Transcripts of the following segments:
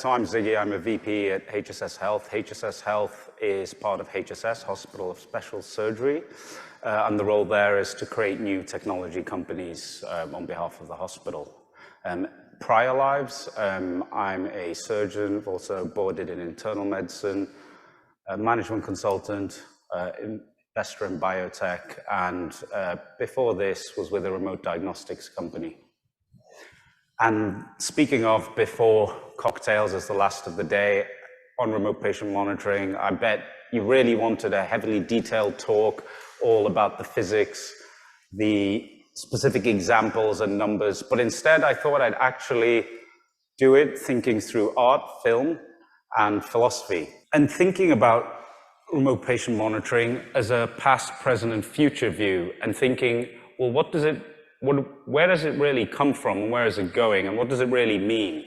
So I'm Ziggy, I'm a VP at HSS Health. HSS Health is part of HSS, Hospital of Special Surgery, and the role there is to create new technology companies on behalf of the hospital. Prior lives, I'm a surgeon, also boarded in internal medicine, a management consultant, investor in biotech, and before this was with a remote diagnostics company. And speaking of before cocktails as the last of the day on remote patient monitoring, I bet you really wanted a heavily detailed talk all about the physics, the specific examples and numbers, but instead I thought I'd actually do it thinking through art, film, and philosophy, and thinking about remote patient monitoring as a past, present, and future view, and thinking, well, where does it really come from, and where is it going, and what does it really mean?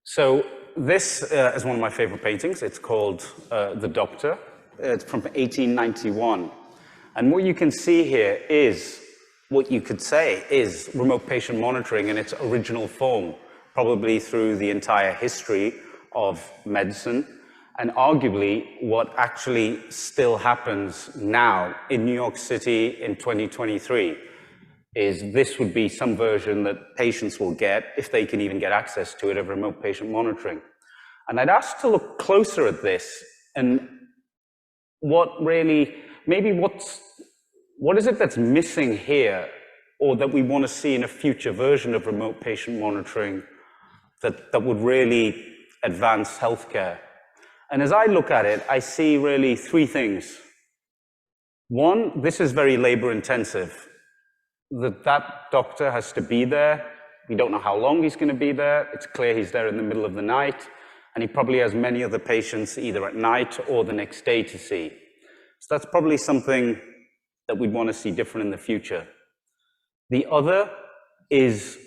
So this is one of my favorite paintings. It's called The Doctor. It's from 1891. And what you can see here is what you could say is remote patient monitoring in its original form, probably through the entire history of medicine, and arguably what actually still happens now in New York City in 2023 is this would be some version that patients will get, if they can even get access to it, of remote patient monitoring. And I'd ask to look closer at this and what is it that's missing here, or that we want to see in a future version of remote patient monitoring that would really advance healthcare? And as I look at it, I see really three things. One, this is very labor intensive. That doctor has to be there. We don't know how long he's going to be there. It's clear he's there in the middle of the night, and he probably has many other patients either at night or the next day to see. So that's probably something that we'd want to see different in the future. The other is,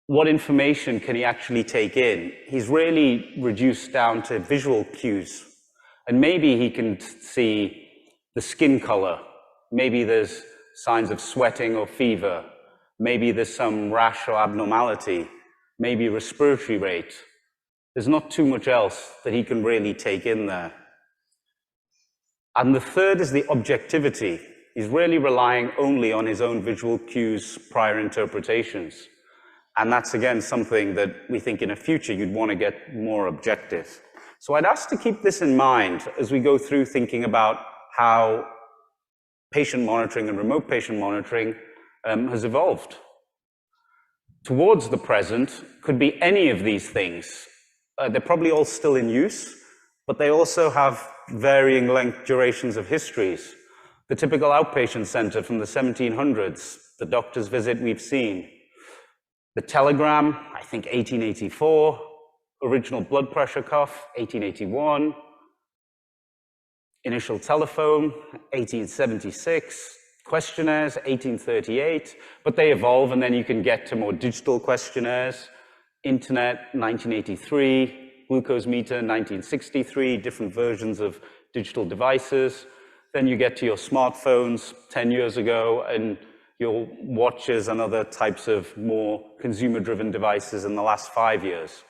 what information can he actually take in? He's really reduced down to visual cues. And maybe he can see the skin color. Maybe there's signs of sweating or fever. Maybe there's some rash or abnormality. Maybe respiratory rate. There's not too much else that he can really take in there. And the third is the objectivity. He's really relying only on his own visual cues, prior interpretations. And that's, again, something that we think in the future you'd want to get more objective. So I'd ask to keep this in mind as we go through thinking about how patient monitoring and remote patient monitoring has evolved. Towards the present could be any of these things. They're probably all still in use, but they also have varying length durations of histories. The typical outpatient center from the 1700s, the doctor's visit we've seen. The telegram, I think 1884, original blood pressure cuff, 1881, initial telephone, 1876, questionnaires, 1838, but they evolve, and then you can get to more digital questionnaires, internet, 1983, glucose meter, 1963, different versions of digital devices. Then you get to your smartphones 10 years ago, and your watches and other types of more consumer-driven devices in the last 5 years.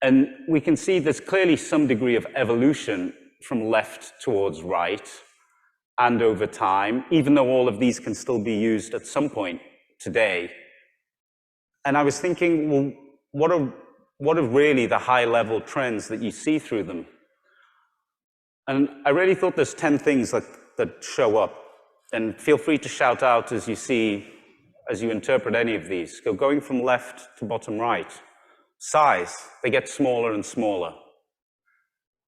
And we can see there's clearly some degree of evolution from left towards right and over time, even though all of these can still be used at some point today. And I was thinking, well, what are really the high-level trends that you see through them? And I really thought there's 10 things that show up. And feel free to shout out as you interpret any of these. So going from left to bottom right. Size, they get smaller and smaller.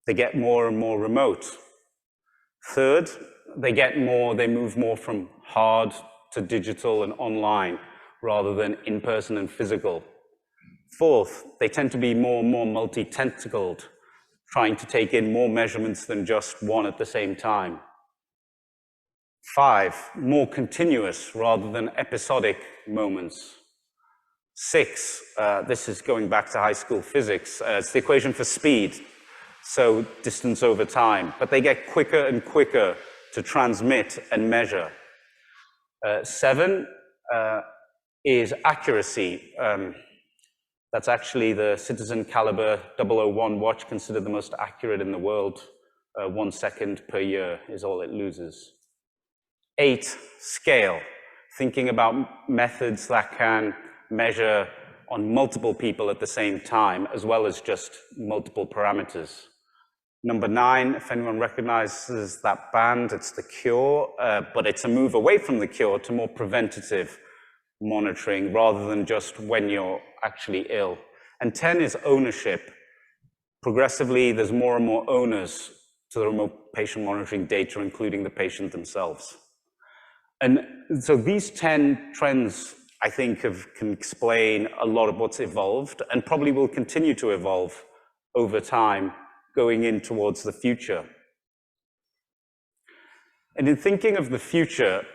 They get more and more remote. Third, they move more from hard to digital and online rather than in-person and physical. Fourth, they tend to be more and more multi-tentacled, trying to take in more measurements than just one at the same time. 5, more continuous rather than episodic moments. 6, this is going back to high school physics. It's the equation for speed, so distance over time. But they get quicker and quicker to transmit and measure. 7 is accuracy. That's actually the Citizen Caliber 001 watch, considered the most accurate in the world. 1 second per year is all it loses. 8, scale. Thinking about methods that can measure on multiple people at the same time, as well as just multiple parameters. Number 9, if anyone recognizes that band, it's The Cure, but it's a move away from The Cure to more preventative monitoring rather than just when you're actually ill. And 10 is ownership. Progressively, there's more and more owners to the remote patient monitoring data, including the patient themselves. And so these 10 trends, I think, can explain a lot of what's evolved and probably will continue to evolve over time going in towards the future. And in thinking of the future,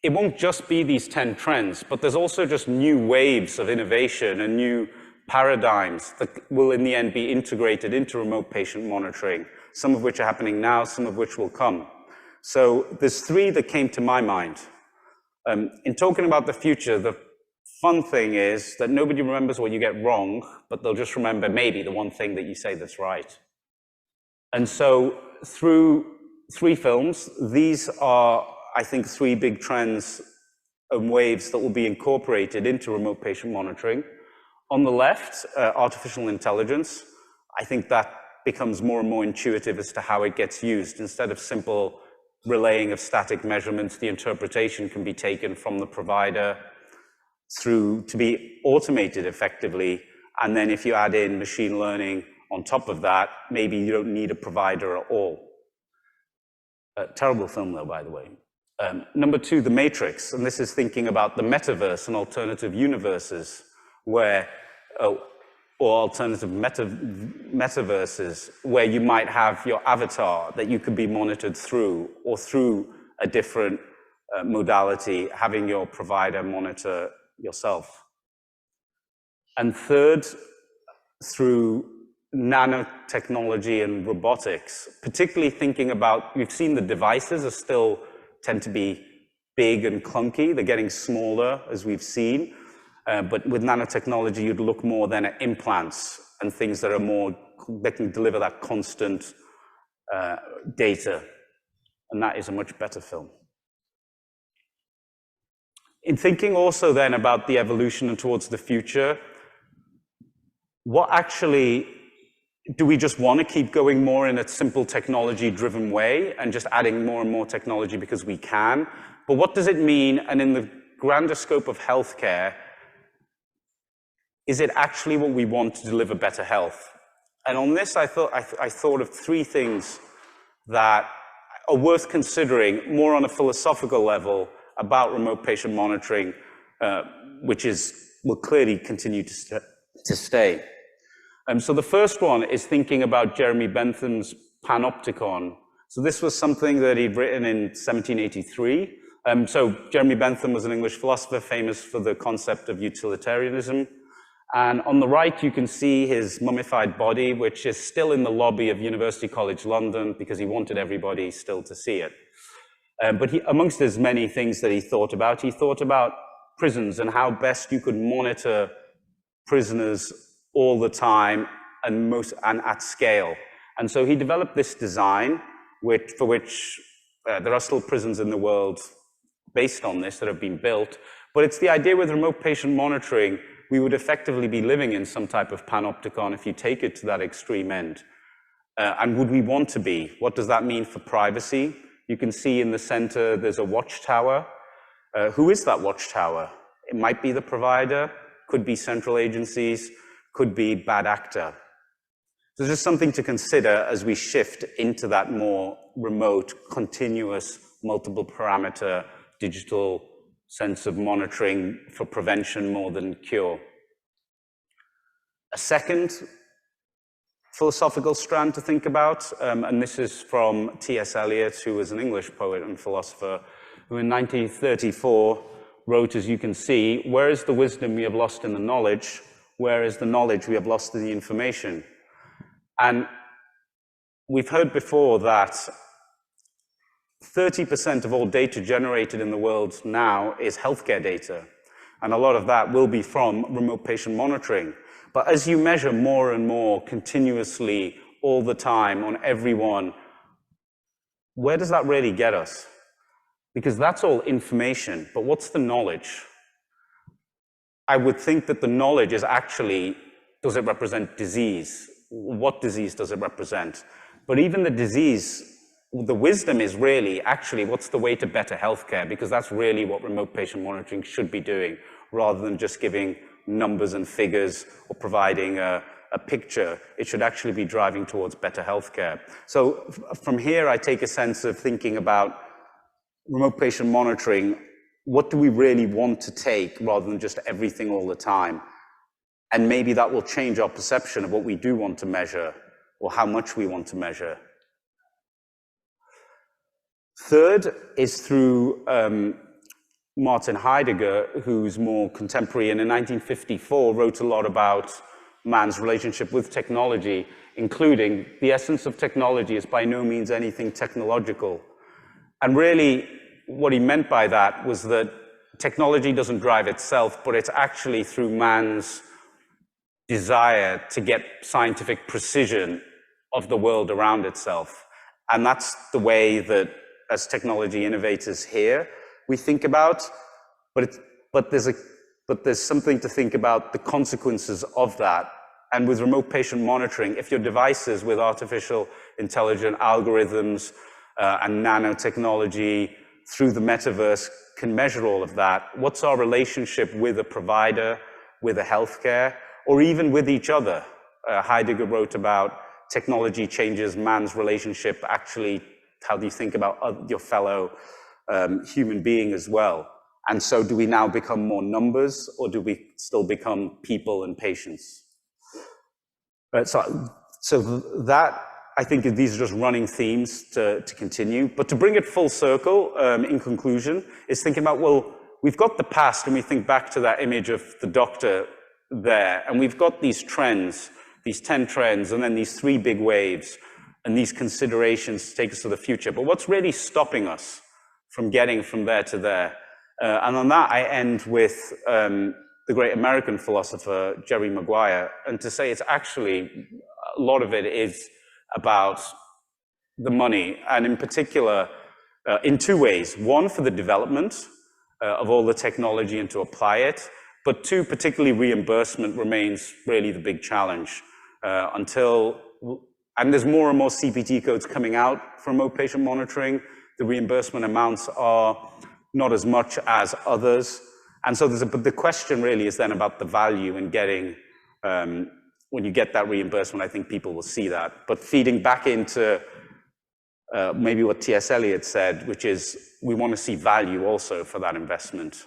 it won't just be these 10 trends, but there's also just new waves of innovation and new paradigms that will in the end be integrated into remote patient monitoring, some of which are happening now, some of which will come. So there's 3 that came to my mind. In talking about the future, the fun thing is that nobody remembers what you get wrong, but they'll just remember maybe the one thing that you say that's right. And so through 3 films, these are, I think, 3 big trends and waves that will be incorporated into remote patient monitoring. On the left, artificial intelligence. I think that becomes more and more intuitive as to how it gets used. Instead of simple relaying of static measurements, the interpretation can be taken from the provider through to be automated effectively. And then if you add in machine learning on top of that, maybe you don't need a provider at all. Terrible film though, by the way. Number 2, The Matrix. And this is thinking about the metaverse and alternative universes where, or alternative metaverses where you might have your avatar that you could be monitored through, or through a different modality, having your provider monitor yourself. And third, through nanotechnology and robotics, particularly thinking about, we've seen the devices are still tend to be big and clunky. They're getting smaller, as we've seen. But with nanotechnology, you'd look more then at implants and things that are more, that can deliver that constant data. And that is a much better film. In thinking also then about the evolution and towards the future, what actually, do we just want to keep going more in a simple technology-driven way and just adding more and more technology because we can? But what does it mean? And in the grander scope of healthcare, is it actually what we want to deliver better health? And on this, I thought of 3 things that are worth considering more on a philosophical level about remote patient monitoring, which will clearly continue to stay. So the first one is thinking about Jeremy Bentham's panopticon. So this was something that he'd written in 1783. So Jeremy Bentham was an English philosopher famous for the concept of utilitarianism. And on the right, you can see his mummified body, which is still in the lobby of University College London because he wanted everybody still to see it. But amongst his many things that he thought about prisons and how best you could monitor prisoners all the time and at scale. And so he developed this design, for which there are still prisons in the world based on this that have been built. But it's the idea with remote patient monitoring, we would effectively be living in some type of panopticon if you take it to that extreme end. And would we want to be? What does that mean for privacy? You can see in the center, there's a watchtower. Who is that watchtower? It might be the provider, could be central agencies, could be bad actor. So there's just something to consider as we shift into that more remote, continuous, multiple parameter, digital sense of monitoring for prevention more than cure. A second philosophical strand to think about, and this is from T.S. Eliot, who was an English poet and philosopher, who in 1934 wrote, as you can see, "Where is the wisdom we have lost in the knowledge? Where is the knowledge we have lost in the information?" And we've heard before that 30% of all data generated in the world now is healthcare data. And a lot of that will be from remote patient monitoring. But as you measure more and more continuously all the time on everyone, where does that really get us? Because that's all information, but what's the knowledge? I would think that the knowledge is actually, does it represent disease? What disease does it represent? But even the disease, the wisdom is really actually what's the way to better healthcare, because that's really what remote patient monitoring should be doing, rather than just giving numbers and figures or providing a picture. It should actually be driving towards better healthcare. So from here, I take a sense of thinking about remote patient monitoring. What do we really want to take rather than just everything all the time? And maybe that will change our perception of what we do want to measure or how much we want to measure. Third is through Martin Heidegger, who's more contemporary, and in 1954 wrote a lot about man's relationship with technology, including the essence of technology is by no means anything technological. And really, what he meant by that was that technology doesn't drive itself, but it's actually through man's desire to get scientific precision of the world around itself. And that's the way that, as technology innovators here, we think about, but there's something to think about the consequences of that. And with remote patient monitoring, if your devices with artificial intelligent algorithms and nanotechnology through the metaverse can measure all of that, what's our relationship with a provider, with a healthcare, or even with each other? Heidegger wrote about technology changes man's relationship. Actually, how do you think about your fellow human being as well? And so do we now become more numbers, or do we still become people and patients? So that, I think these are just running themes to continue. But to bring it full circle, in conclusion, is thinking about, well, we've got the past, and we think back to that image of the doctor there, and we've got these trends, these 10 trends, and then these 3 big waves, and these considerations to take us to the future. But what's really stopping us from getting from there to there? And on that, I end with the great American philosopher, Jerry Maguire, and to say it's actually, a lot of it is about the money, and in particular, in 2 ways. 1, for the development of all the technology and to apply it, but 2, particularly reimbursement remains really the big challenge and there's more and more CPT codes coming out for remote patient monitoring. The reimbursement amounts are not as much as others. And so but the question really is then about the value in getting, when you get that reimbursement, I think people will see that. But feeding back into maybe what T.S. Eliot said, which is we want to see value also for that investment.